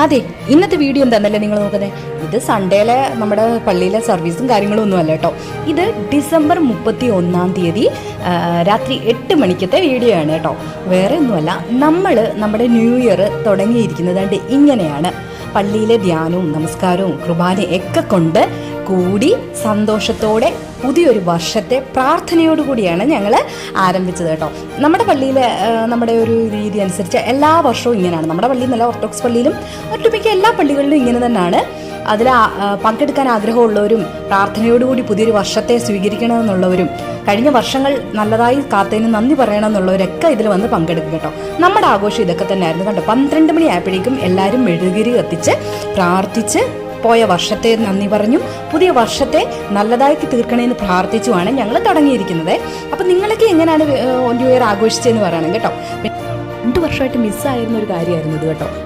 അതെ, ഇന്നത്തെ വീഡിയോ എന്താണെന്നല്ലേ നിങ്ങൾ നോക്കുന്നത്. ഇത് സൺഡേയിലെ നമ്മുടെ പള്ളിയിലെ സർവീസും കാര്യങ്ങളും ഒന്നും കേട്ടോ. ഇത് ഡിസംബർ 31 രാത്രി 8 മണിക്കത്തെ വീഡിയോ ആണ് കേട്ടോ. വേറെ ഒന്നുമല്ല, നമ്മൾ നമ്മുടെ ന്യൂ ഇയർ തുടങ്ങിയിരിക്കുന്നത് ഇങ്ങനെയാണ്. പള്ളിയിലെ ധ്യാനവും നമസ്കാരവും കുർബാനയും ഒക്കെ കൊണ്ട് കൂടി സന്തോഷത്തോടെ പുതിയൊരു വർഷത്തെ പ്രാർത്ഥനയോടുകൂടിയാണ് ഞങ്ങൾ ആരംഭിച്ചത് കേട്ടോ. നമ്മുടെ പള്ളിയിൽ നമ്മുടെ ഒരു രീതി അനുസരിച്ച് എല്ലാ വർഷവും ഇങ്ങനെയാണ്. നമ്മുടെ പള്ളിയിൽ നിന്നല്ല, ഓർത്തഡോക്സ് പള്ളിയിലും ഒട്ടുമിക്ക എല്ലാ പള്ളികളിലും ഇങ്ങനെ തന്നെയാണ്. അതിൽ പങ്കെടുക്കാൻ ആഗ്രഹമുള്ളവരും പ്രാർത്ഥനയോടുകൂടി പുതിയൊരു വർഷത്തെ സ്വീകരിക്കണമെന്നുള്ളവരും കഴിഞ്ഞ വർഷങ്ങൾ നല്ലതായി കാത്തതിന് നന്ദി പറയണമെന്നുള്ളവരൊക്കെ ഇതിൽ വന്ന് പങ്കെടുക്കും കേട്ടോ. നമ്മുടെ ആഘോഷം ഇതൊക്കെ തന്നെയായിരുന്നു കണ്ടോ. 12 മണിയായപ്പോഴേക്കും എല്ലാവരും മെഴുകുതിരി കത്തിച്ച് പ്രാർത്ഥിച്ച് പോയ വർഷത്തെ നന്ദി പറഞ്ഞു പുതിയ വർഷത്തെ നല്ലതായിട്ട് തീർക്കണമെന്ന് പ്രാർത്ഥിച്ചുമാണ് ഞങ്ങൾ തുടങ്ങിയിരിക്കുന്നത്. അപ്പം നിങ്ങളൊക്കെ എങ്ങനെയാണ് ന്യൂ ഇയർ ആഘോഷിച്ചതെന്ന് പറയണം കേട്ടോ. 2 വർഷമായിട്ട് മിസ്സായിരുന്ന ഒരു കാര്യമായിരുന്നു ഇത് കേട്ടോ.